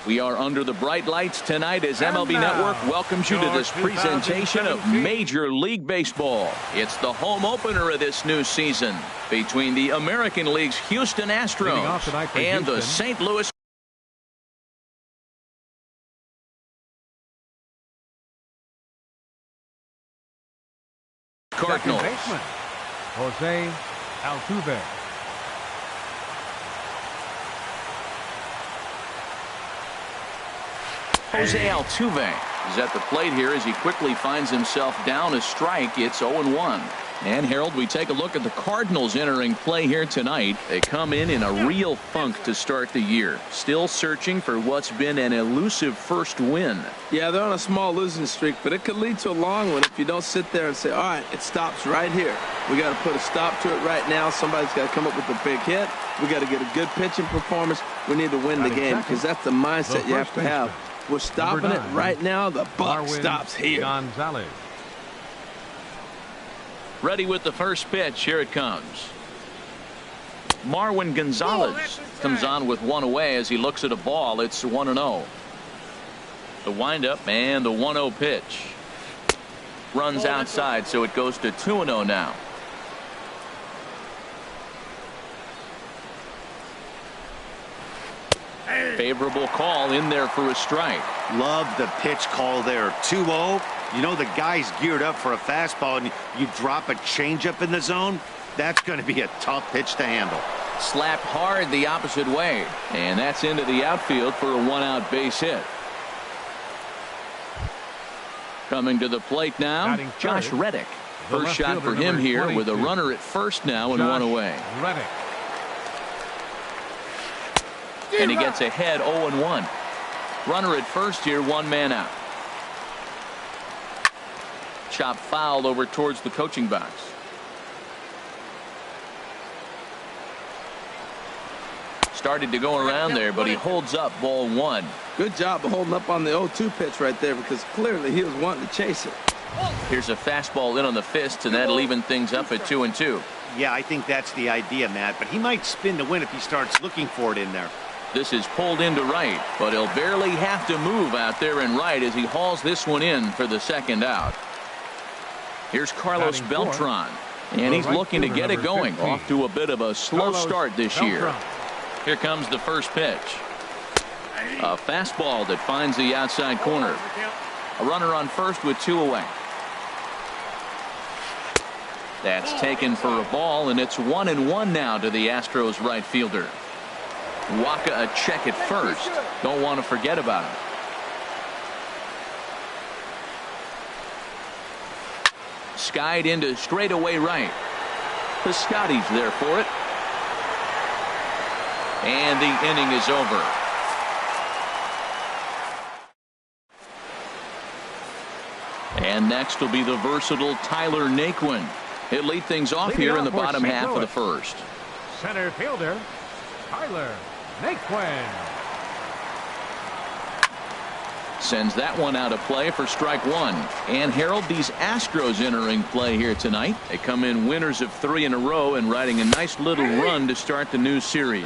We are under the bright lights tonight as MLB Network welcomes you to this presentation of Major League Baseball. It's the home opener of this new season between the American League's Houston Astros and the St. Louis Cardinals. Jose Altuve. Jose Altuve is at the plate here as he quickly finds himself down a strike. It's 0-1. And Harold, we take a look at the Cardinals entering play here tonight. They come in a real funk to start the year. Still searching for what's been an elusive first win. Yeah, they're on a small losing streak, but it could lead to a long one if you don't sit there and say, all right, it stops right here. We got to put a stop to it right now. Somebody's got to come up with a big hit. We got to get a good pitching performance. We need to win the game because that's the mindset you have to have. We're stopping it right now. The buck stops here. Gonzalez. Ready with the first pitch. Here it comes. Marwin Gonzalez comes on with one away as he looks at a ball. It's 1-0. The windup and the 1-0 pitch. Runs outside, so it goes to 2-0 now. Favorable call in there for a strike. Love the pitch call there. 2-0. You know the guy's geared up for a fastball and you drop a changeup in the zone. That's going to be a tough pitch to handle. Slapped hard the opposite way, and that's into the outfield for a one-out base hit. Coming to the plate now, Josh Reddick. First shot for him here with a runner at first now and one away. Reddick. And he gets ahead 0-1. Runner at first here, one man out. Chop foul over towards the coaching box. Started to go around there, but he holds up ball one. Good job of holding up on the 0-2 pitch right there because clearly he was wanting to chase it. Here's a fastball in on the fist, and that'll even things up at 2-2. Yeah, I think that's the idea, Matt, but he might spin to win if he starts looking for it in there. This is pulled into right, but he'll barely have to move out there in right as he hauls this one in for the second out. Here's Carlos Beltran, and he's looking to get it going. Off to a bit of a slow start this year. Here comes the first pitch. A fastball that finds the outside corner. A runner on first with two away. That's taken for a ball, and it's 1-1 now to the Astros right fielder. Waka a check at first. Don't want to forget about him. Skied into straightaway right. Piscotty's there for it. And the inning is over. And next will be the versatile Tyler Naquin. He'll lead things off here in the bottom half of the first. Center fielder Tyler Naquin. Sends that one out of play for strike one. And Harold, these Astros entering play here tonight. They come in winners of 3 in a row and riding a nice little run to start the new series.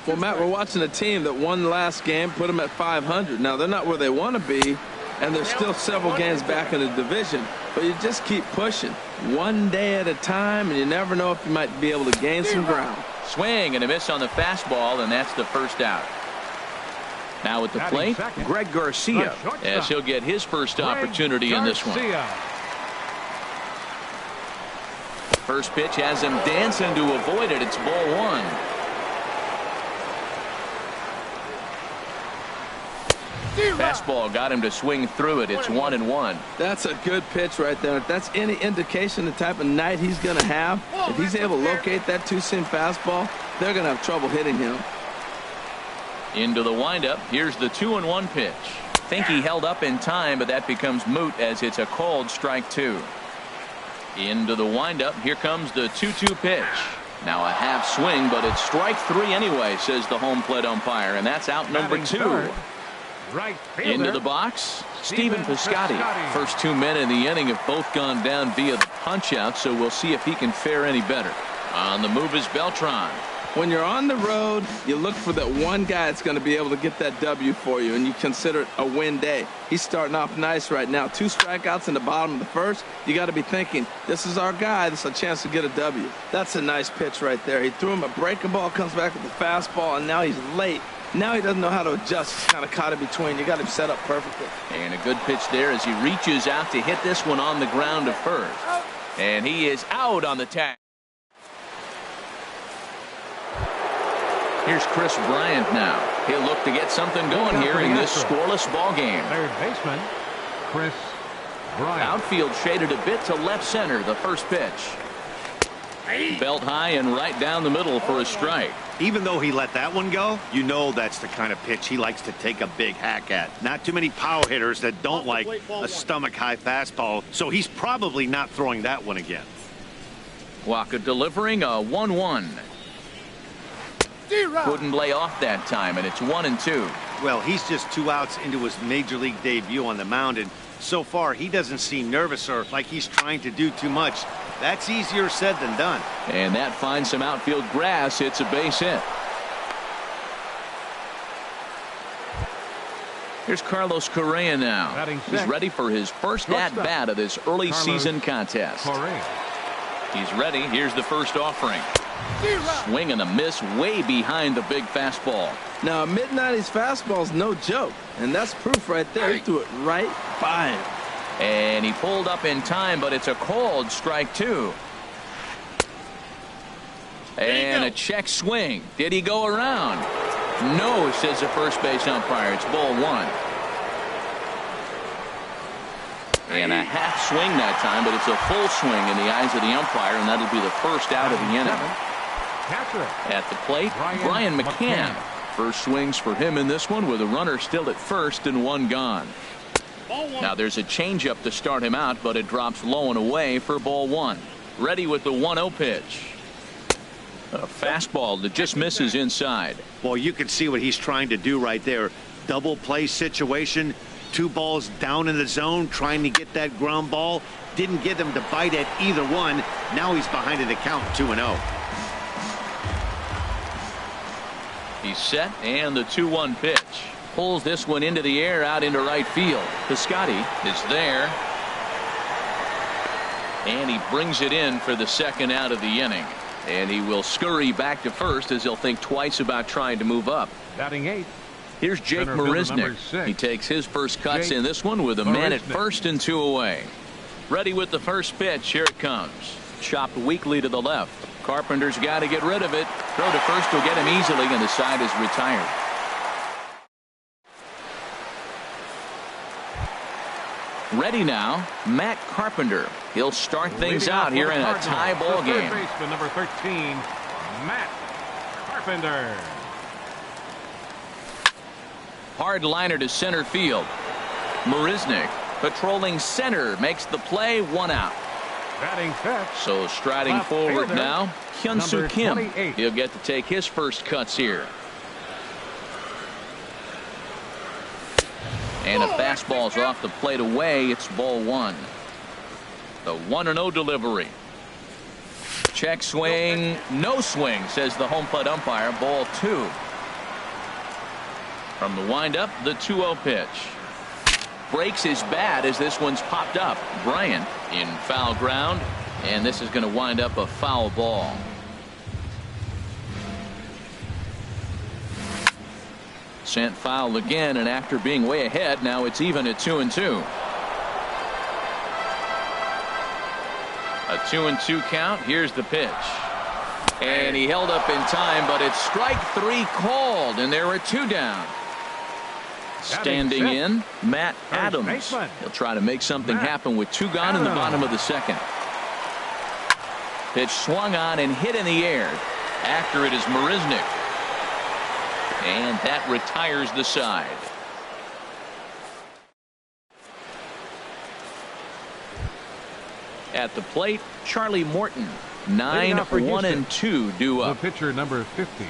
Well, Matt, we're watching a team that won last game, put them at 500. Now they're not where they want to be, and there's still several games back in the division, but you just keep pushing one day at a time, and you never know if you might be able to gain some ground. Swing and a miss on the fastball, and that's the first out. Now at the plate, Greg Garcia, as he'll get his first opportunity in this one. First pitch has him dancing to avoid it. It's ball one. Fastball got him to swing through it. It's 1-1. That's a good pitch right there. If that's any indication the type of night he's going to have, if he's able to locate that two-seam fastball, they're going to have trouble hitting him. Into the windup. Here's the 2-1 pitch. Think he held up in time, but that becomes moot as it's a called strike two. Into the windup. Here comes the 2-2 pitch. Now a half swing, but it's strike three anyway, says the home plate umpire, and that's out number two. Into the box, Stephen Piscotty. First 2 men in the inning have both gone down via the punch out, so we'll see if he can fare any better. On the move is Beltran. When you're on the road, you look for that one guy that's going to be able to get that W for you, and you consider it a win day. He's starting off nice right now. 2 strikeouts in the bottom of the first. You got to be thinking, this is our guy. This is a chance to get a W. That's a nice pitch right there. He threw him a breaking ball, comes back with the fastball, and now he's late. Now he doesn't know how to adjust. He's kind of caught in between. You got him set up perfectly. And a good pitch there as he reaches out to hit this one on the ground to first. And he is out on the tag. Here's Chris Bryant now. He'll look to get something going here in this scoreless ball game. Third baseman, Chris Bryant. Outfield shaded a bit to left center, the first pitch. Belt high and right down the middle for a strike. Even though he let that one go, you know that's the kind of pitch he likes to take a big hack at. Not too many power hitters that don't like a stomach-high fastball, so he's probably not throwing that one again. Waka delivering a 1-1. Couldn't lay off that time, and it's 1-2. Well, he's just 2 outs into his major league debut on the mound, and so far he doesn't seem nervous or like he's trying to do too much. That's easier said than done. And that finds some outfield grass. It's a base hit. Here's Carlos Correa now. He's ready for his first at-bat of this early season contest. He's ready. Here's the first offering. Swing and a miss way behind the big fastball. Now, a mid-90s fastball's no joke, and that's proof right there. He threw it right by him. And he pulled up in time, but it's a called strike 2. And a check swing. Did he go around? No, says the first base umpire. It's ball 1. And a half swing that time, but it's a full swing in the eyes of the umpire, and that'll be the first out of the inning. At the plate, Brian McCann. First swings for him in this one with a runner still at first and 1 gone. Now there's a changeup to start him out, but it drops low and away for ball 1. Ready with the 1-0 pitch. A fastball that just misses inside. Well, you can see what he's trying to do right there. Double play situation. 2 balls down in the zone, trying to get that ground ball. Didn't get him to bite at either one. Now he's behind in the count, 2-0. He's set, and the 2-1 pitch. Pulls this one into the air out into right field. Piscotty is there. And he brings it in for the second out of the inning. And he will scurry back to first as he'll think twice about trying to move up. Batting 8th. Here's Jake Marisnick. He takes his first cuts in this one with a man at first and 2 away. Ready with the first pitch. Here it comes. Chopped weakly to the left. Carpenter's got to get rid of it. Throw to first will get him easily, and the side is retired. Ready now, Matt Carpenter. He'll start things out here in a tie ball game. Third baseman number 13, Matt Carpenter. Hard liner to center field. Marisnick patrolling center makes the play, 1 out. Batting fifth. So striding forward now, Hyun-Soo Kim. 28. He'll get to take his first cuts here. And a fastball's off the plate away. It's ball 1. The 1-0 delivery. Check swing. No swing, says the home plate umpire. Ball 2. From the windup, the 2-0 pitch. Breaks his bat as this one's popped up. Bryant in foul ground, and this is going to wind up a foul ball. Sent foul again, and after being way ahead, now it's even at 2-2. A 2-2 count. Here's the pitch. And he held up in time, but it's strike 3 called, and there are 2 down. Standing in, Matt Adams. He'll try to make something happen with 2 gone in the bottom of the second. Pitch swung on and hit in the air. After it is Marisnick. And that retires the side. At the plate, Charlie Morton. 9-1-2 due up. The pitcher number 50,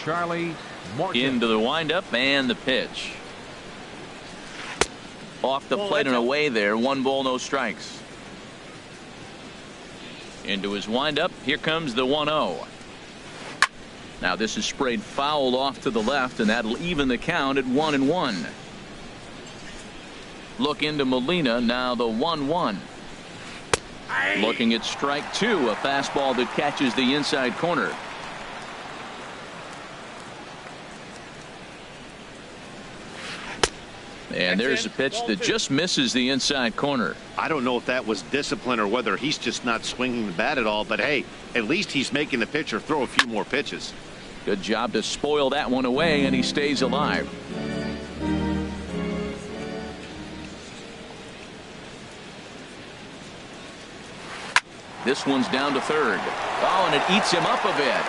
Charlie Morton. Into the windup and the pitch. Off the plate and away there. 1 ball, no strikes. Into his windup. Here comes the 1-0. Now this is sprayed foul off to the left, and that'll even the count at 1-1. Look into Molina, now the 1-1. Looking at strike two, a fastball that catches the inside corner. And there's a pitch that just misses the inside corner. I don't know if that was discipline or whether he's just not swinging the bat at all, but hey, at least he's making the pitcher throw a few more pitches. Good job to spoil that one away, and he stays alive. This one's down to third. Oh, and it eats him up a bit.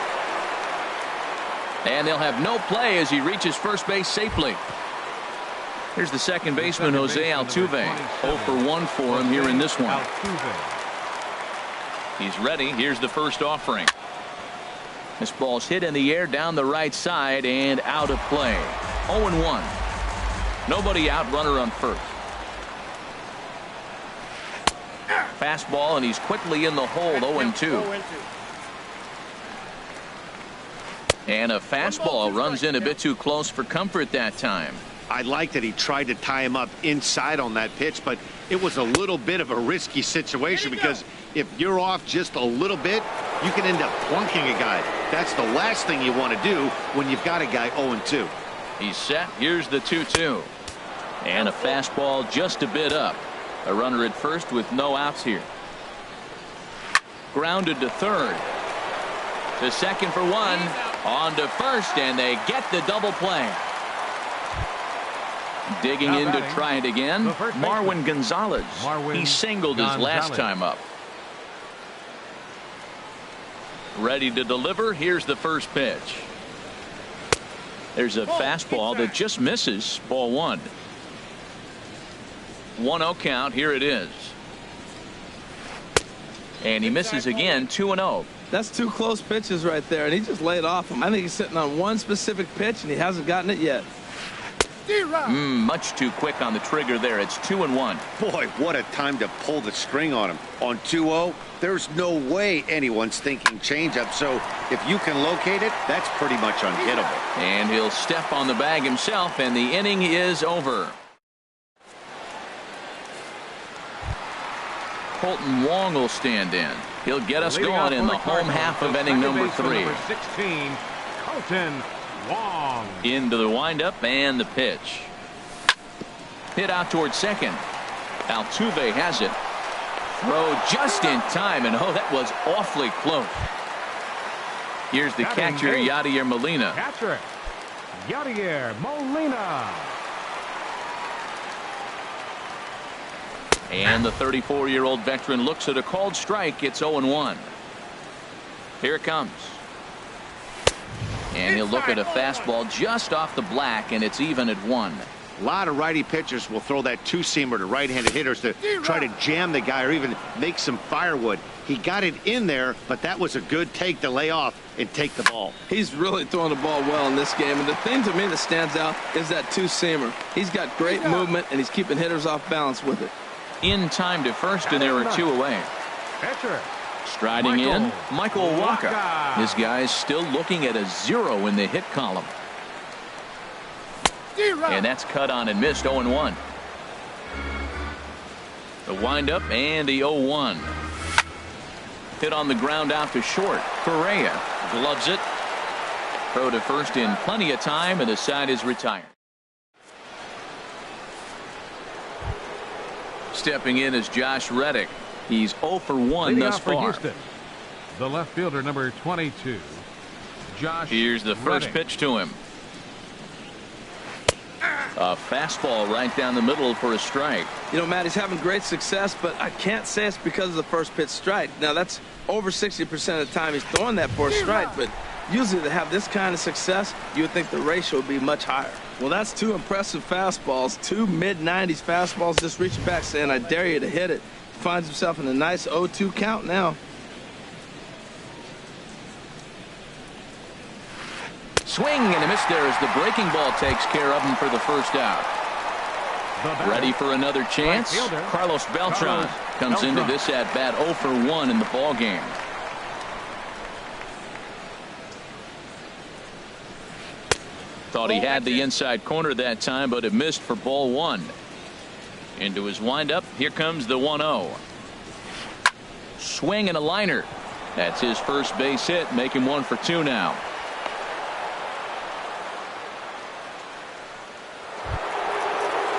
And they'll have no play as he reaches first base safely. Here's the second baseman, Jose Altuve. 0 for 1 for him here in this one. He's ready. Here's the first offering. This ball's hit in the air down the right side and out of play. 0-1. Nobody out, runner on first. Fastball, and he's quickly in the hole. 0-2. And a fastball runs in a bit too close for comfort that time. I like that he tried to tie him up inside on that pitch, but it was a little bit of a risky situation because if you're off just a little bit, you can end up plunking a guy. That's the last thing you want to do when you've got a guy 0-2. He's set. Here's the 2-2. And a fastball just a bit up. A runner at first with no outs here. Grounded to third. To second for one. On to first, and they get the double play. Digging in to try it again, Marwin Gonzalez. He singled his last time up. Ready to deliver. Here's the first pitch. There's a fastball that just misses. Ball one. 1-0 count. Here it is. And he misses again. 2-0. That's two close pitches right there, and he just laid off him. I think he's sitting on one specific pitch, and he hasn't gotten it yet. Much too quick on the trigger there. It's 2-1. Boy, what a time to pull the string on him. On 2-0, there's no way anyone's thinking changeup. So if you can locate it, that's pretty much unhittable. And he'll step on the bag himself, and the inning is over. Colton Wong will stand in. He'll get us going in the home half of inning number 3. Number 16, Colton Wong. Into the windup and the pitch. Hit out towards second. Altuve has it. Throw just in time, and oh, that was awfully close. Here's the catcher, Yadier Molina. Catcher, Yadier Molina. And the 34-year-old veteran looks at a called strike. It's 0-1. Here it comes. And he'll look at a fastball just off the black, and it's even at 1. A lot of righty pitchers will throw that two-seamer to right-handed hitters to try to jam the guy or even make some firewood. He got it in there, but that was a good take to lay off and take the ball. He's really throwing the ball well in this game, and the thing to me that stands out is that two-seamer. He's got great movement, and he's keeping hitters off balance with it. In time to first, and there are 2 away. Catcher. Striding in, Michael Wacha. This guy's still looking at a 0 in the hit column. And that's cut on and missed. 0-1. The windup and the 0-1. Hit on the ground out to short. Correa gloves it. Throw to first in plenty of time, and the side is retired. Stepping in is Josh Reddick. He's 0 for 1 thus far. Houston, the left fielder, number 22, Josh. Here's the first Reddick. pitch to him. A fastball right down the middle for a strike. You know, Matt, he's having great success, but I can't say it's because of the first pitch strike. Now, that's over 60% of the time he's throwing that for a strike, but usually to have this kind of success, you would think the ratio would be much higher. Well, that's 2 impressive fastballs, 2 mid-90s fastballs, just reaching back saying, I dare you to hit it. Finds himself in a nice 0-2 count now. Swing and a miss there as the breaking ball takes care of him for the first out. Ready for another chance? Carlos Beltran comes into this at bat 0 for 1 in the ball game. Thought he had the inside corner that time, but it missed for ball one. Into his windup. Here comes the 1-0. Swing and a liner. That's his first base hit, make him 1 for 2 now.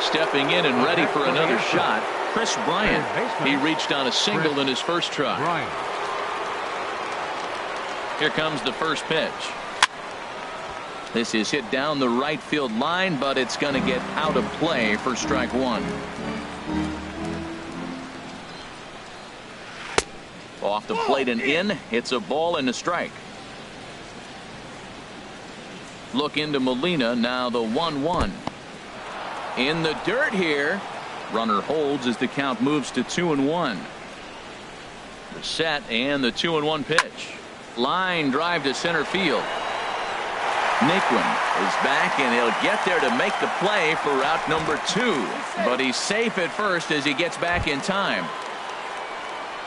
Stepping in and ready for another shot, Chris Bryant. He reached on a single in his first try. Here comes the first pitch. This is hit down the right field line, but it's going to get out of play for strike one. Off the plate and in. It's a ball and a strike. Look into Molina. Now the 1-1. In the dirt here. Runner holds as the count moves to 2-1. The set and the 2-1 pitch. Line drive to center field. Naquin is back, and he'll get there to make the play for route number 2. But he's safe at first as he gets back in time.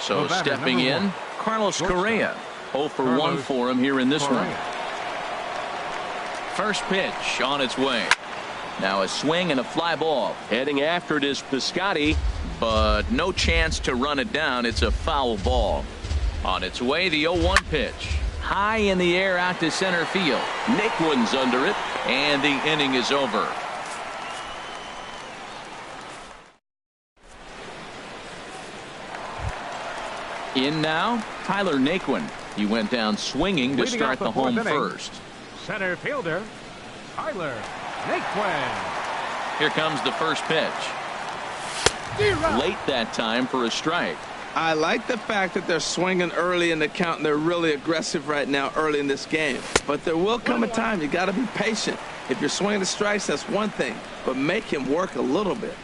So stepping in, Carlos Correa. 0 for 1 for him here in this one. First pitch on its way. Now a swing and a fly ball. Heading after it is Piscotty, but no chance to run it down. It's a foul ball. On its way, the 0-1 pitch. High in the air out to center field. Naquin's under it, and the inning is over. In now, Tyler Naquin. He went down swinging to start the home first. Center fielder, Tyler Naquin. Here comes the first pitch. Late that time for a strike. I like the fact that they're swinging early in the count, and they're really aggressive right now early in this game. But there will come a time you got to be patient. If you're swinging the strikes, that's one thing, but make him work a little bit.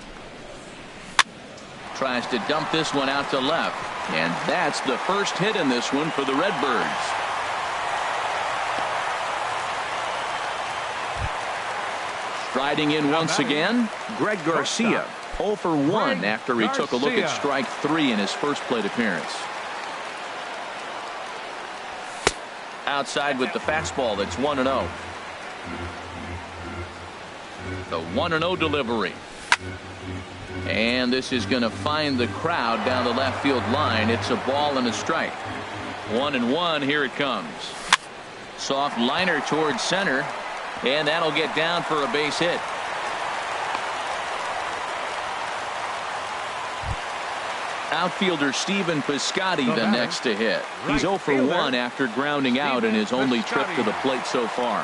Tries to dump this one out to left, and that's the first hit in this one for the Redbirds. Striding in once again, Greg Garcia. 0 for 1 after he took a look at strike 3 in his first plate appearance. Outside with the fastball. That's 1-0. The 1-0 delivery. And this is going to find the crowd down the left field line. It's a ball and a strike. 1-1. Here it comes. Soft liner towards center, and that'll get down for a base hit. Outfielder Stephen Piscotty the next to hit. He's 0 for 1 after grounding out in his only trip to the plate so far.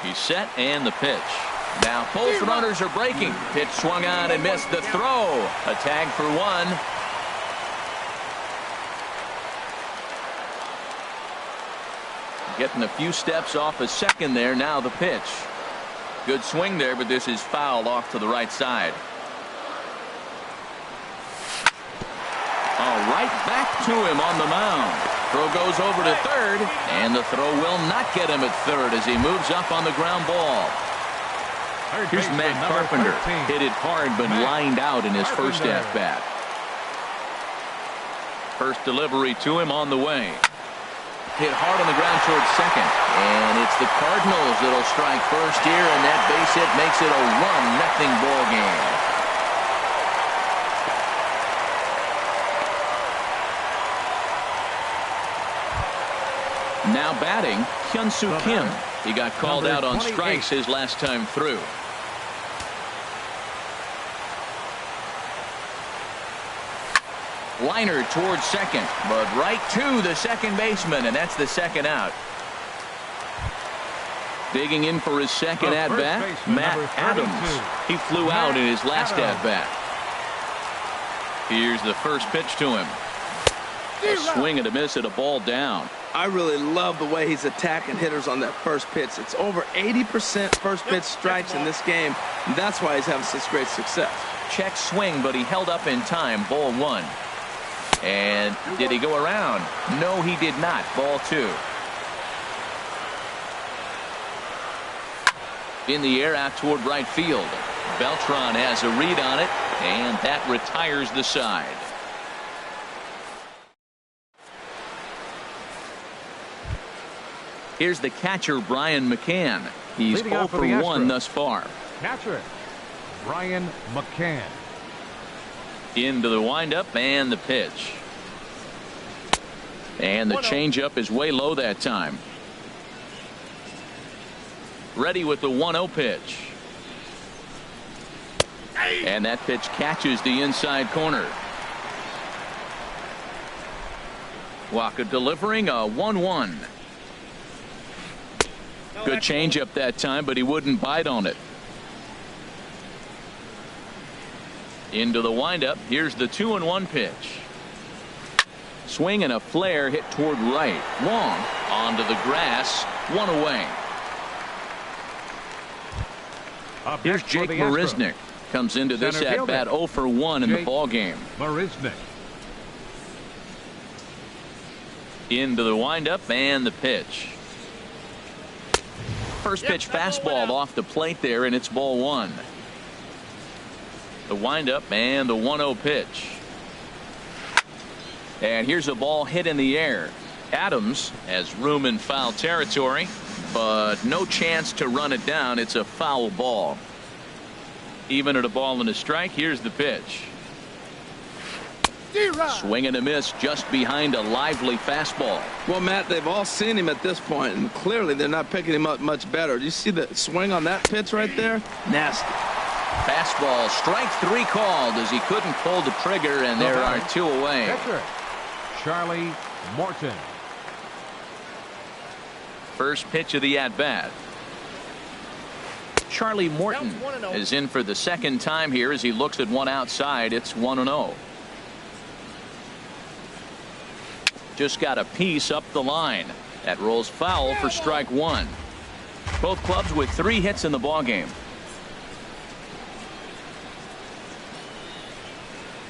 He's set, and the pitch. Now both runners are breaking. Pitch swung on and missed the throw. A tag for 1. Getting a few steps off a second there. Now the pitch. Good swing there, but this is foul off to the right side. Right back to him on the mound. Throw goes over to third, and the throw will not get him at third as he moves up on the ground ball. Here's Matt Carpenter. Hit it hard, but lined out in his first at-bat. First delivery to him on the way. Hit hard on the ground towards second, and it's the Cardinals that'll strike first here, and that base hit makes it a 1-0 ball game. Now batting, Hyun-Soo Kim. He got called out on strikes his last time through. Liner towards second, but right to the second baseman, and that's the second out. Digging in for his second at-bat, Matt Adams. He flew out in his last at-bat. Here's the first pitch to him. A swing and a miss at a ball down. I really love the way he's attacking hitters on that first pitch. It's over 80% first pitch strikes in this game, and that's why he's having such great success. Check swing, but he held up in time. Ball 1. And did he go around? No, he did not. Ball 2. In the air out toward right field. Beltran has a read on it, and that retires the side. Here's the catcher, Brian McCann. He's Leading 0 off for for the 1 Astros. thus far. Catcher, Brian McCann. Into the windup and the pitch. And the changeup is way low that time. Ready with the 1-0 pitch. And that pitch catches the inside corner. Waka delivering a 1-1. Good changeup that time, but he wouldn't bite on it. Into the windup. Here's the 2-1 pitch. Swing and a flare hit toward right. Long onto the grass. 1 away. Here's Jake Marisnick. Comes into this at bat 0 for 1 in the ball game. Marisnick. Into the windup and the pitch. First pitch fastball off the plate there, and it's ball 1. The windup and the 1-0 pitch. And here's a ball hit in the air. Adams has room in foul territory, but no chance to run it down. It's a foul ball. Even at a ball and a strike. Here's the pitch. Swing and a miss just behind a lively fastball. Well, Matt, they've all seen him at this point, and clearly they're not picking him up much better. Do you see the swing on that pitch right there? Nasty. Fastball, strike 3 called as he couldn't pull the trigger, and there are 2 away. Catcher, Charlie Morton. First pitch of the at-bat. Charlie Morton is in for the second time here as he looks at one outside. It's 1-0. Just got a piece up the line. That rolls foul for strike 1. Both clubs with 3 hits in the ball game.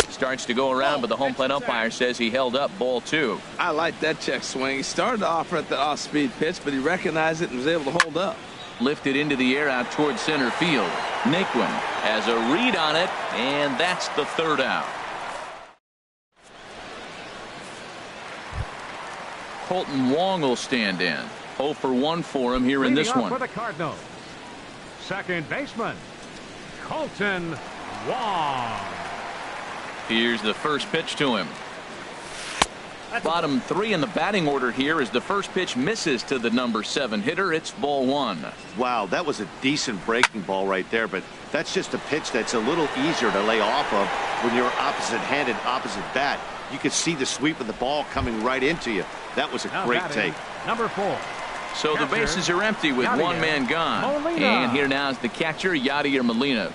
Starts to go around, but the home plate umpire says he held up ball 2. I like that check swing. He started to offer at the off-speed pitch, but he recognized it and was able to hold up. Lifted into the air out towards center field. Naquin has a read on it, and that's the 3rd out. Colton Wong will stand in. 0 for 1 for him here in this one. For the Cardinals, second baseman, Colton Wong. Here's the first pitch to him. Bottom 3 in the batting order here as the first pitch misses to the number 7 hitter. It's ball 1. Wow, that was a decent breaking ball right there, but that's just a pitch that's a little easier to lay off of when you're opposite-handed, opposite bat. You could see the sweep of the ball coming right into you. That was a great take. Number 4. So catcher, the bases are empty with Yadier, 1 man gone. Molina. And here now is the catcher, Yadier Molina.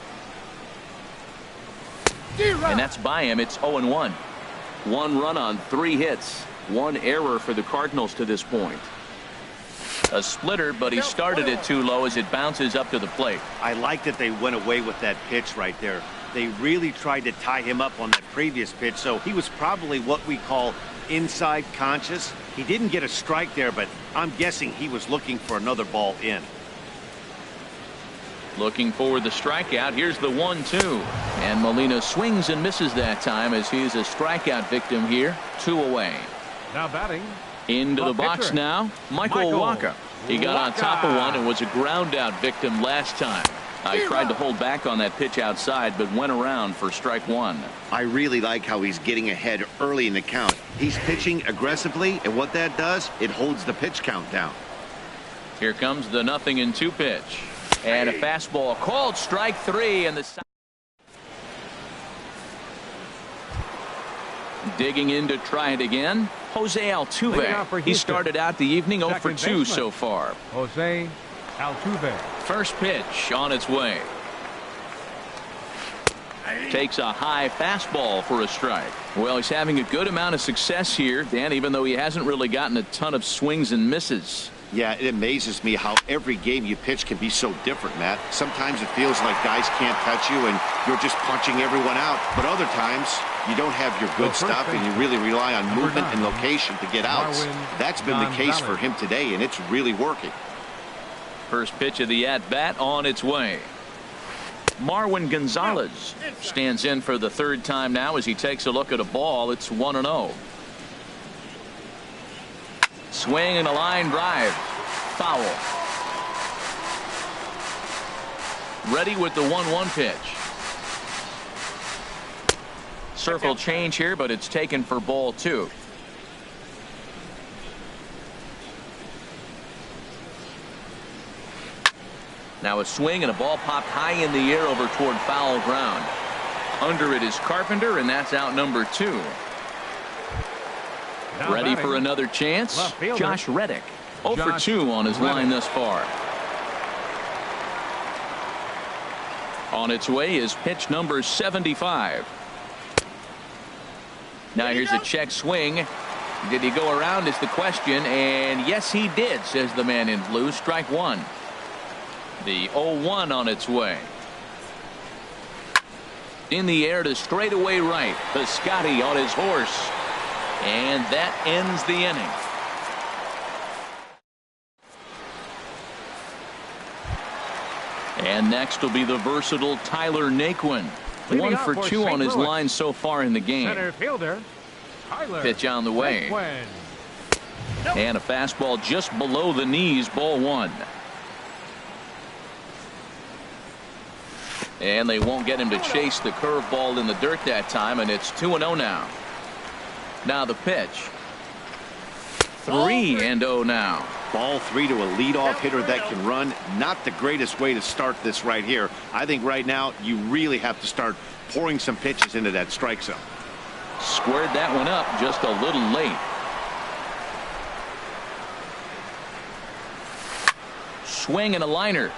And that's by him. It's 0-1. 1 run on 3 hits. 1 error for the Cardinals to this point. A splitter, but he started it too low as it bounces up to the plate. I like that they went away with that pitch right there. They really tried to tie him up on that previous pitch, so he was probably what we call inside conscious. He didn't get a strike there, but I'm guessing he was looking for another ball in. Looking for the strikeout. Here's the 1-2. And Molina swings and misses that time as he's a strikeout victim here. 2 away. Now batting. Into the box now, Michael Waka. He got on top of one and was a ground out victim last time. I tried to hold back on that pitch outside, but went around for strike 1. I really like how he's getting ahead early in the count. He's pitching aggressively, and what that does, it holds the pitch count down. Here comes the 0-2 pitch. And a fastball called strike 3, and the digging in to try it again. Jose Altuve. He started out the evening 0 for 2 so far. Jose Altuve. First pitch on its way. Takes a high fastball for a strike. Well, he's having a good amount of success here, Dan, even though he hasn't really gotten a ton of swings and misses. Yeah, it amazes me how every game you pitch can be so different, Matt. Sometimes it feels like guys can't touch you and you're just punching everyone out. But other times you don't have your good stuff and you really rely on movement and location to get outs. That's been the case for him today, and it's really working. First pitch of the at-bat on its way. Marwin Gonzalez stands in for the 3rd time now as he takes a look at a ball. It's 1-0. Swing and a line drive. Foul. ready with the 1-1 pitch. Circle change here, but it's taken for ball 2. Now a swing and a ball popped high in the air over toward foul ground. Under it is Carpenter, and that's out number 2. Now ready batting, for another chance. Josh Reddick. 0 for 2 on his line thus far. On its way is pitch number 75. Now here's a check swing. Did he go around is the question, and yes he did, says the man in blue. Strike 1. The 0-1 on its way. In the air to straightaway right. Piscotty on his horse. And that ends the inning. And next will be the versatile Tyler Naquin. 1 for 2 on his line so far in the game. Center fielder, Tyler Pitch on the way. Naquin. And a fastball just below the knees, ball 1. And they won't get him to chase the curveball in the dirt that time, and it's 2-0 now. Now the pitch. 3-0 now. Ball 3 to a leadoff hitter that can run. Not the greatest way to start this right here. I think right now you really have to start pouring some pitches into that strike zone. Squared that one up just a little late. Swing and a liner.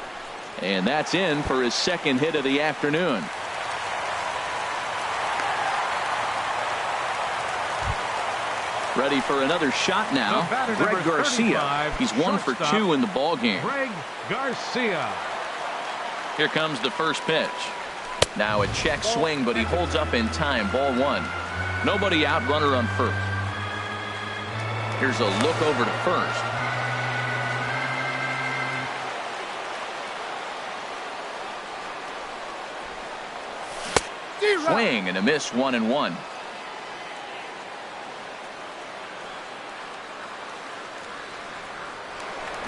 And that's in for his second hit of the afternoon. Ready for another shot now. Greg Garcia. He's 1 for 2 in the ball game. Greg Garcia. Here comes the first pitch. Now a check swing, but he holds up in time. Ball 1. Nobody out, runner on first. Here's a look over to first. Swing and a miss, 1-1.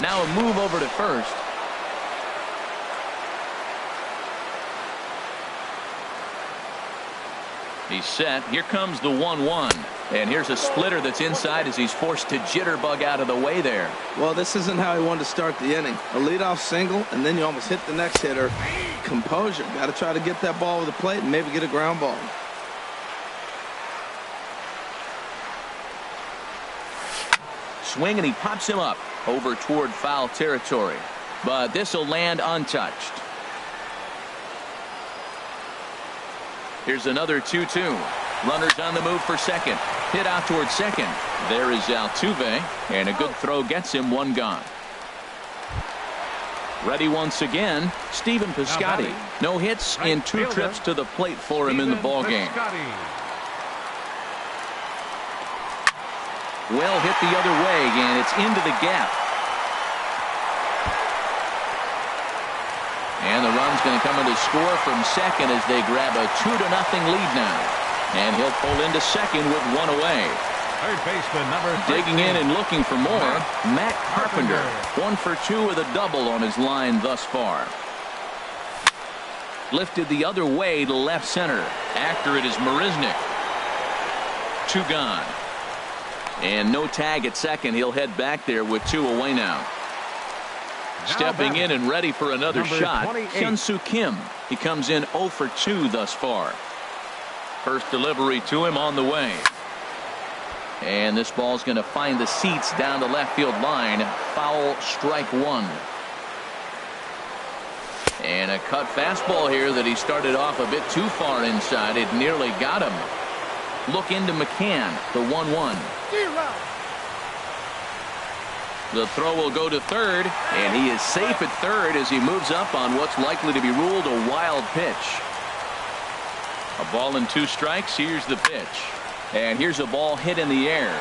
Now a move over to first. He's set. Here comes the 1-1. And here's a splitter that's inside as he's forced to jitterbug out of the way there. Well, this isn't how he wanted to start the inning. A leadoff single, and then you almost hit the next hitter. Composure. Got to try to get that ball over the plate and maybe get a ground ball. Swing, and he pops him up over toward foul territory. But this will land untouched. Here's another 2-2. Runners on the move for second. Hit out toward second. There is Altuve, and a good throw gets him, 1 gone. Ready once again, Stephen Piscotty. No hits in 2 trips to the plate for him in the ball game. Well hit the other way, and it's into the gap. And the run's going to come in to score from second as they grab a 2-0 lead now. And he'll pull into second with 1 away. Third baseman number 13. Digging in and looking for more, Matt Carpenter. 1 for 2 with a double on his line thus far. Lifted the other way to left center. After it is Marisnick. 2 gone. And no tag at second. He'll head back there with 2 away now. Stepping in and ready for another shot, Hyun-Soo Kim. He comes in 0 for 2 thus far. First delivery to him on the way. And this ball's going to find the seats down the left field line. Foul, strike 1. And a cut fastball here that he started off a bit too far inside. It nearly got him. Look into McCann, the 1-1. The throw will go to third, and he is safe at third as he moves up on what's likely to be ruled a wild pitch. A ball and 2 strikes. Here's the pitch. And here's a ball hit in the air.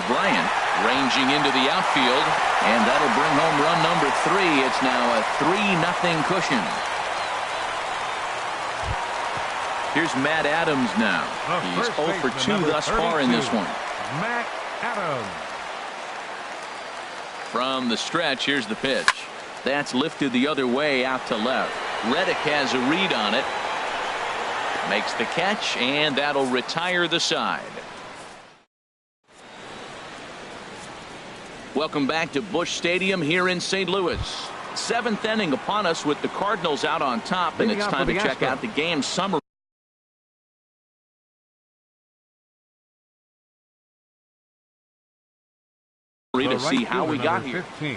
Bryant ranging into the outfield, and that'll bring home run number 3. It's now a 3-0 cushion. Here's Matt Adams now. He's 0 for 2 thus far in this one. Matt Adams. From the stretch, here's the pitch. That's lifted the other way out to left. Reddick has a read on it. Makes the catch, and that'll retire the side. Welcome back to Busch Stadium here in St. Louis. Seventh inning upon us with the Cardinals out on top, and it's time to check out the game summary. To see how we got here. 15,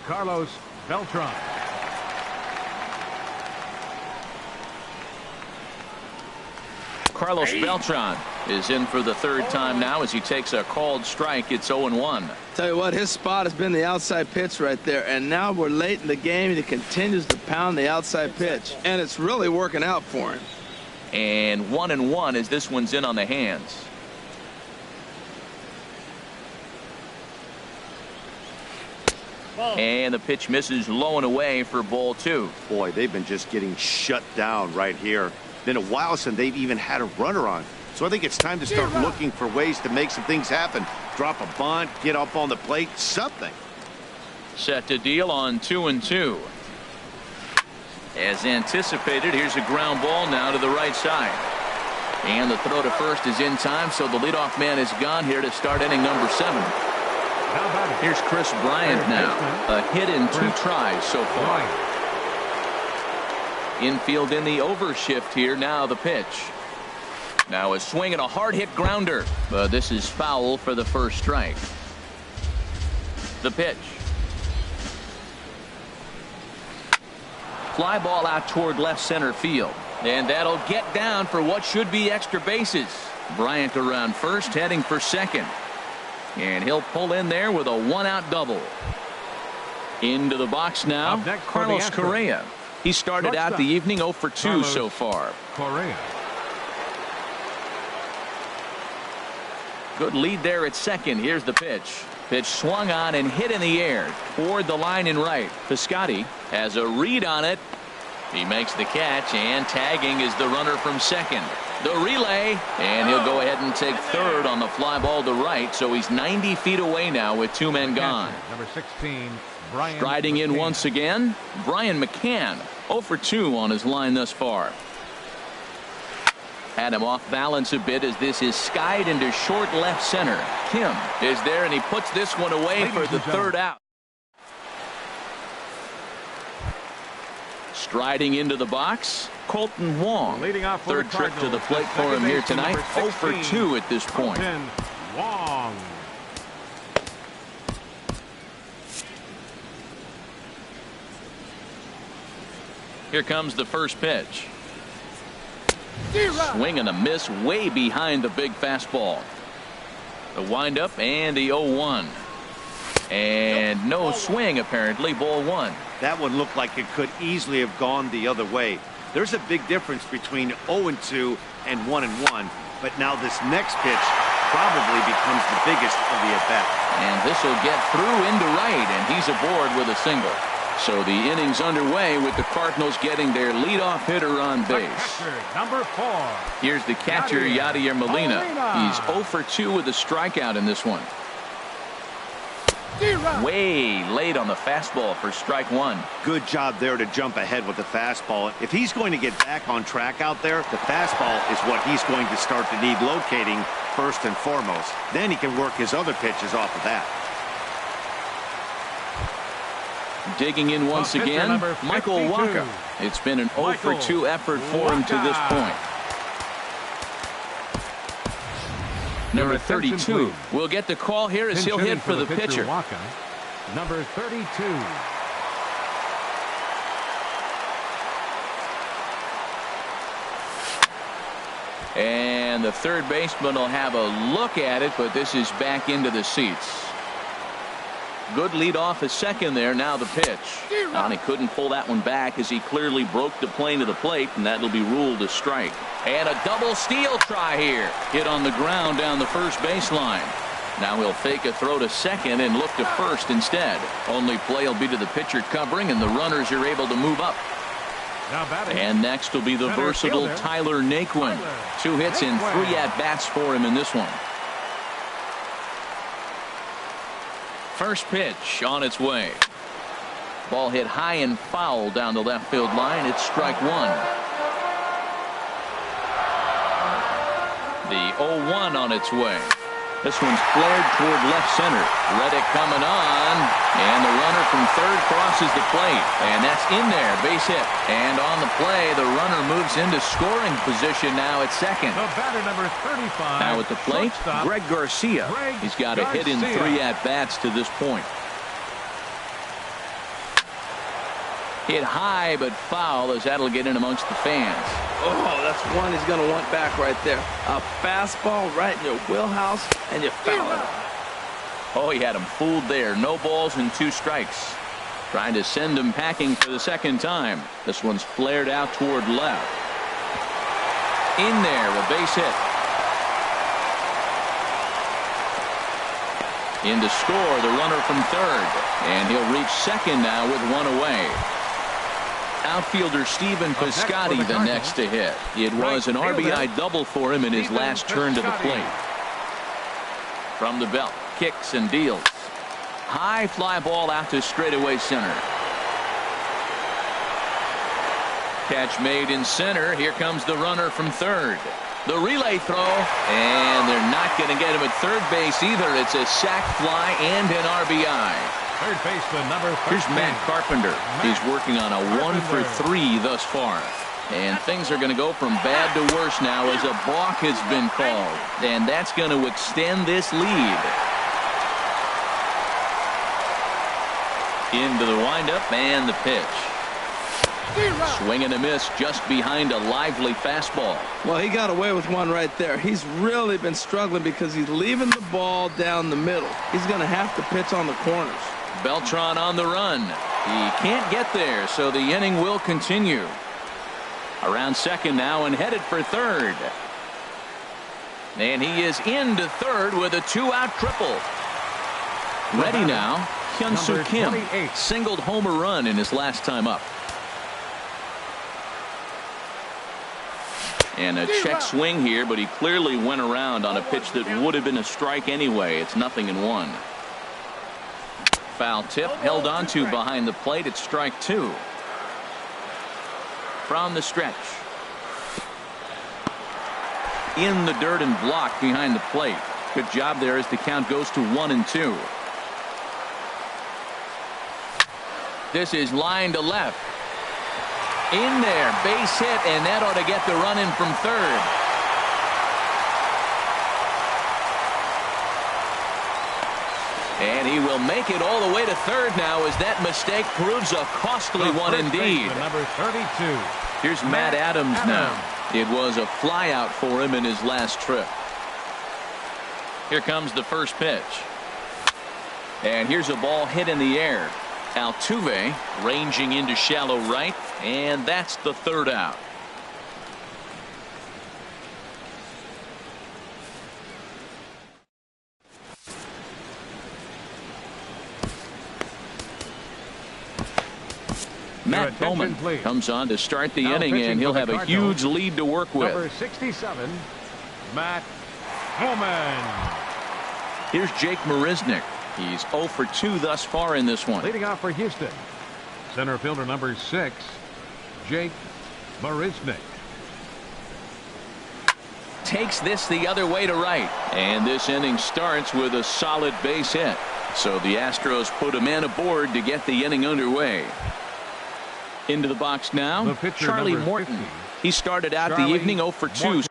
Carlos Beltran. Carlos Beltran is in for the third time now as he takes a called strike. It's 0-1. Tell you what, his spot has been the outside pitch right there, and now we're late in the game and he continues to pound the outside pitch, and it's really working out for him. And 1-1 as this one's in on the hands. And the pitch misses low and away for ball 2. Boy, they've been just getting shut down right here. Been a while since they've even had a runner on. So I think it's time to start looking for ways to make some things happen. Drop a bunt, get up on the plate, something. Set to deal on 2-2. As anticipated, here's a ground ball now to the right side. And the throw to first is in time, so the leadoff man is gone here to start inning number 7. Here's Chris Bryant now. A hit in 2 tries so far. Infield in the overshift here. Now the pitch. Now a swing and a hard hit grounder. But this is foul for the first strike. The pitch. Fly ball out toward left center field. And that'll get down for what should be extra bases. Bryant around first, heading for second. And he'll pull in there with a 1-out double. Into the box now, Carlos Correa. He started out the evening 0 for 2 so far. Correa. Good lead there at second. Here's the pitch. Pitch swung on and hit in the air toward the line and right. Piscotty has a read on it. He makes the catch, and tagging is the runner from second. The relay, and he'll go ahead and take third on the fly ball to right, so he's 90 feet away now with 2 men gone. Number 16, Brian Striding in McCann. once again, Brian McCann, 0 for 2 on his line thus far. Had him off balance a bit as this is skied into short left center. Kim is there, and he puts this one away for the third out. Striding into the box, Colton Wong. Leading off for Third the trip to the Cardinals, plate for him here second tonight. baseman, 0 for 2 at this point. Colton Wong. Here comes the first pitch. Swing and a miss way behind the big fastball. The windup and the 0-1. And no swing apparently. Ball 1. That one looked like it could easily have gone the other way. There's a big difference between 0-2 and 1-1. But now this next pitch probably becomes the biggest of the at-bat. And this will get through into right, and he's aboard with a single. So the inning's underway with the Cardinals getting their leadoff hitter on base. Number 4. Here's the catcher, Yadier Molina. He's 0 for 2 with a strikeout in this one. Way late on the fastball for strike 1. Good job there to jump ahead with the fastball. If he's going to get back on track out there, the fastball is what he's going to start to need locating first and foremost. Then he can work his other pitches off of that. Digging in once again, Michael Walker. It's been an 0 for 2 effort for him to this point. Number 32 will get the call here as he'll hit for the pitcher. Number 32. And the third baseman will have a look at it, but this is back into the seats. Good lead off at second there. Now the pitch. And he couldn't pull that one back as he clearly broke the plane to the plate, and that'll be ruled a strike. And a double steal try here. Hit on the ground down the first baseline. Now he'll fake a throw to second and look to first instead. Only play will be to the pitcher covering, and the runners are able to move up. And next will be the versatile Tyler Naquin. 2 hits and 3 at-bats for him in this one. First pitch on its way. Ball hit high and foul down the left field line. It's strike one. The 0-1 on its way. This one's flared toward left center. Reddick coming on, and the runner from third crosses the plate, and that's in there, base hit. And on the play, the runner moves into scoring position now at second. The batter number 35. Now at the plate, Greg Garcia. He's got a hit in 3 at-bats to this point. Hit high but foul as that'll get in amongst the fans. Oh, that's one he's going to want back right there. A fastball right in your wheelhouse, and you foul it. Oh, he had him fooled there. No balls and 2 strikes. Trying to send him packing for the second time. This one's flared out toward left. In there, a base hit. In to score, the runner from third. And he'll reach second now with 1 away. Outfielder Stephen Piscotty the next to hit. It was an RBI double for him in his last turn to the plate. From the belt, kicks and deals. High fly ball out to straightaway center. Catch made in center. Here comes the runner from third. The relay throw, and they're not going to get him at third base either. It's a sac fly and an RBI. Third baseman number 13. Here's Matt Carpenter. He's working on a 1 for 3 thus far. And things are going to go from bad to worse now as a balk has been called. And that's going to extend this lead. Into the windup and the pitch. Swing and a miss just behind a lively fastball. Well, he got away with one right there. He's really been struggling because he's leaving the ball down the middle. He's going to have to pitch on the corners. Beltran on the run. He can't get there, so the inning will continue. Around second now and headed for third. And he is into third with a 2-out triple. Ready now, Hyun-Soo Kim singled home run in his last time up. And a check swing here, but he clearly went around on a pitch that would have been a strike anyway. It's 0-1. Foul tip held on to behind the plate. It's strike 2. From the stretch. In the dirt and blocked behind the plate. Good job there as the count goes to 1-2. This is line to left. In there, base hit, and that ought to get the run in from third. And he will make it all the way to third now as that mistake proves a costly one indeed. Number 32. Here's Matt Adams now. It was a flyout for him in his last trip. Here comes the first pitch. And here's a ball hit in the air. Altuve ranging into shallow right, and that's the third out. Matt Bowman comes on to start the inning, and he'll have a huge lead to work with. Number 67, Matt Bowman. Here's Jake Marisnick. He's 0 for 2 thus far in this one. Leading off for Houston, center fielder number 6, Jake Marisnick. Takes this the other way to right. And this inning starts with a solid base hit. So the Astros put a man aboard to get the inning underway. Into the box now, Charlie Morton. He started out the evening 0 for 2.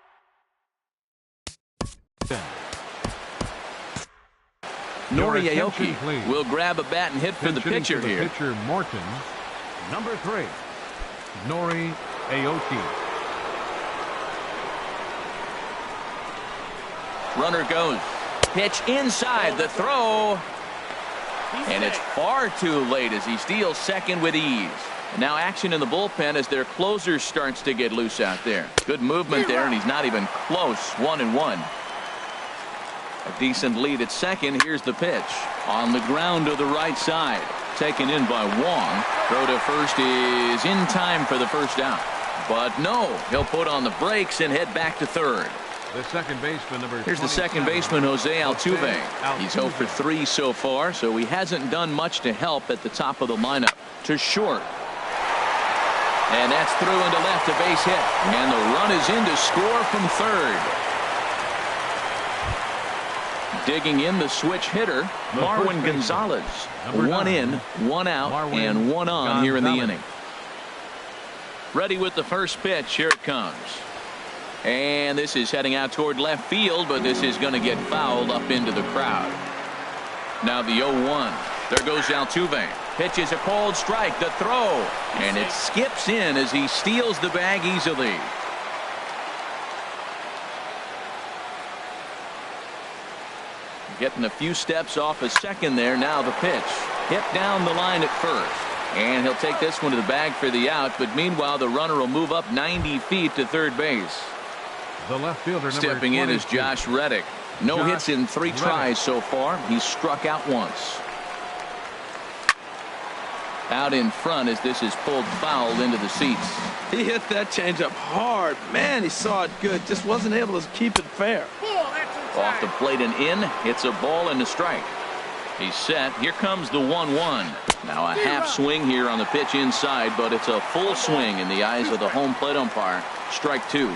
Nori Aoki will grab a bat and hit for the pitcher here. Pitcher Morton, number 3, Nori Aoki. Runner goes. Pitch inside, the throw. And it's far too late as he steals second with ease. Now action in the bullpen as their closer starts to get loose out there. Good movement there, and he's not even close. 1-1. A decent lead at second. Here's the pitch. On the ground to the right side. Taken in by Wong. Throw to first is in time for the first out. But no, he'll put on the brakes and head back to third. The second baseman, number Here's the 27, second baseman, Jose Altuve. He's 0 for 3 so far, so he hasn't done much to help at the top of the lineup. To short. And that's through into left, a base hit. And the run is in to score from third. Digging in the switch hitter, Marwin Gonzalez. One in, one out, and one on here in the inning. Ready with the first pitch. Here it comes. And this is heading out toward left field, but this is going to get fouled up into the crowd. Now the 0-1. There goes Altuve. Pitches a cold strike. The throw. And it skips in as he steals the bag easily. Getting a few steps off a second there. Now the pitch. Hit down the line at first. And he'll take this one to the bag for the out. But meanwhile, the runner will move up 90 feet to third base. The left fielder, stepping in is Josh Reddick. No hits in 3 tries so far. He's struck out once. Out in front as this is pulled foul into the seats. He hit that changeup hard. Man, he saw it good. Just wasn't able to keep it fair. Off the plate and in. It's a ball and a strike. He's set. Here comes the 1-1. Now a half swing here on the pitch inside, but it's a full swing in the eyes of the home plate umpire. Strike 2.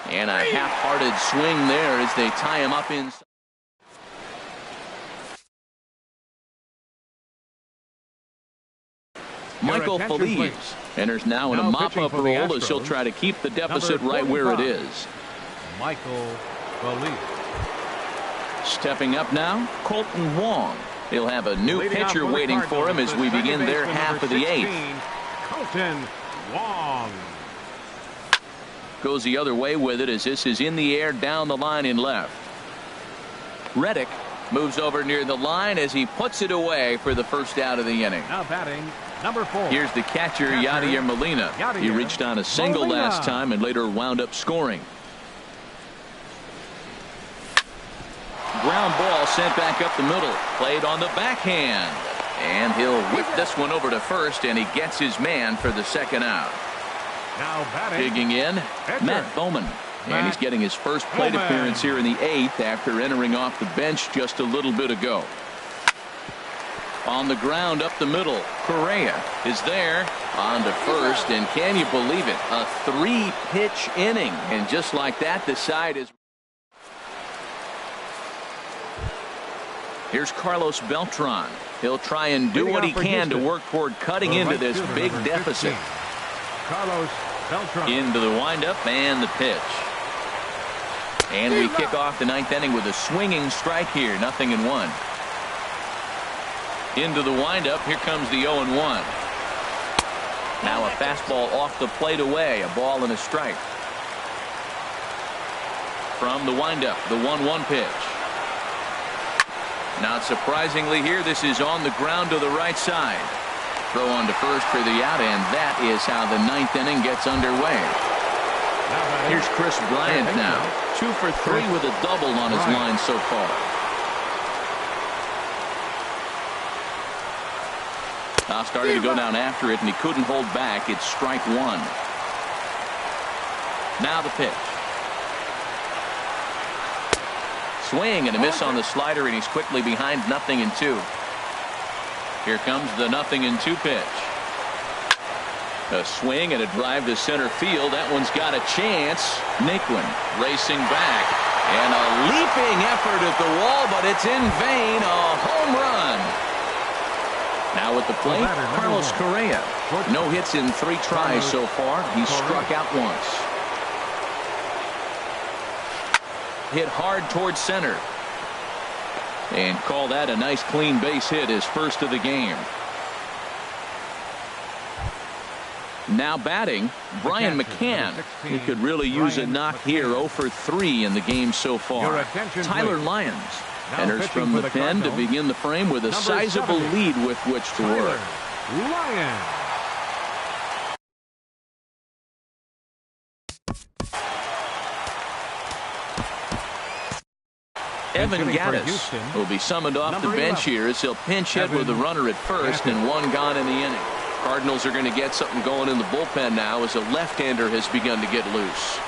And a half-hearted swing there as they tie him up inside. Michael Feliz enters now in a mop-up role as he'll try to keep the deficit right where it is. Michael Feliz. Stepping up now, Colton Wong. He'll have a new pitcher waiting for him as we begin their half of the 8th. Colton Wong. Goes the other way with it as this is in the air down the line in left. Reddick moves over near the line as he puts it away for the first out of the inning. Now batting, number 4. Here's the catcher, Yadier Molina. He reached on a single last time and later wound up scoring. Ground ball sent back up the middle. Played on the backhand. And he'll whip this one over to first, and he gets his man for the second out. Now batting. Digging in, Matt Bowman. And he's getting his first plate appearance here in the 8th after entering off the bench just a little bit ago. On the ground up the middle, Correa is there on to first, and can you believe it? A 3-pitch inning, and just like that, the side is. Here's Carlos Beltran. He'll try and do what he can to work toward cutting into this big deficit. Carlos Beltran. Into the windup and the pitch. And we kick off the 9th inning with a swinging strike here. 0-1. Into the windup. Here comes the 0-1. Now a fastball off the plate away. A ball and a strike. From the windup, the 1-1 pitch. Not surprisingly here, this is on the ground to the right side. Throw on to first for the out, and that is how the 9th inning gets underway. Here's Chris Bryant now. 2 for 3 with a double on his line so far. Now starting to go down after it, and he couldn't hold back. It's strike 1. Now the pitch. Swing and a miss on the slider, and he's quickly behind 0-2. Here comes the 0-2 pitch. A swing and a drive to center field. That one's got a chance. Naquin racing back. And a leaping effort at the wall, but it's in vain. A home run. Now at the plate, Carlos Correa. No hits in 3 tries so far. He's struck out once. Hit hard towards center. And call that a nice clean base hit, his first of the game. Now batting, Brian McCann. He could really use a knock here. 0 for 3 in the game so far. Tyler Lyons enters from the pen to begin the frame with a sizable lead with which to work. Lyons. Evan Gattis will be summoned off the bench here as he'll pinch hit with the runner at first and 1 gone in the inning. Cardinals are going to get something going in the bullpen now as a left-hander has begun to get loose.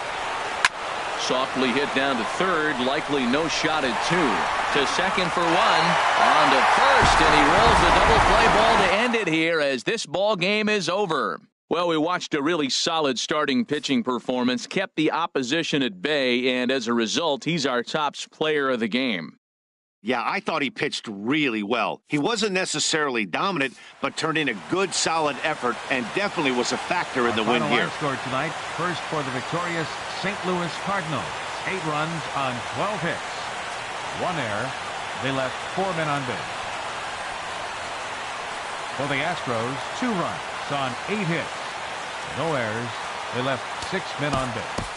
softly hit down to third. Likely no shot at two. To second for one. On to first, and he rolls the double play ball to end it here as this ball game is over. Well, we watched a really solid starting pitching performance, kept the opposition at bay, and as a result, he's our top player of the game. Yeah, I thought he pitched really well. He wasn't necessarily dominant, but turned in a good, solid effort and definitely was a factor in the win here. Score tonight, first for the victorious St. Louis Cardinals. 8 runs on 12 hits. 1 error. They left 4 men on base. For the Astros, 2 runs on 8 hits. No errors. They left 6 men on base.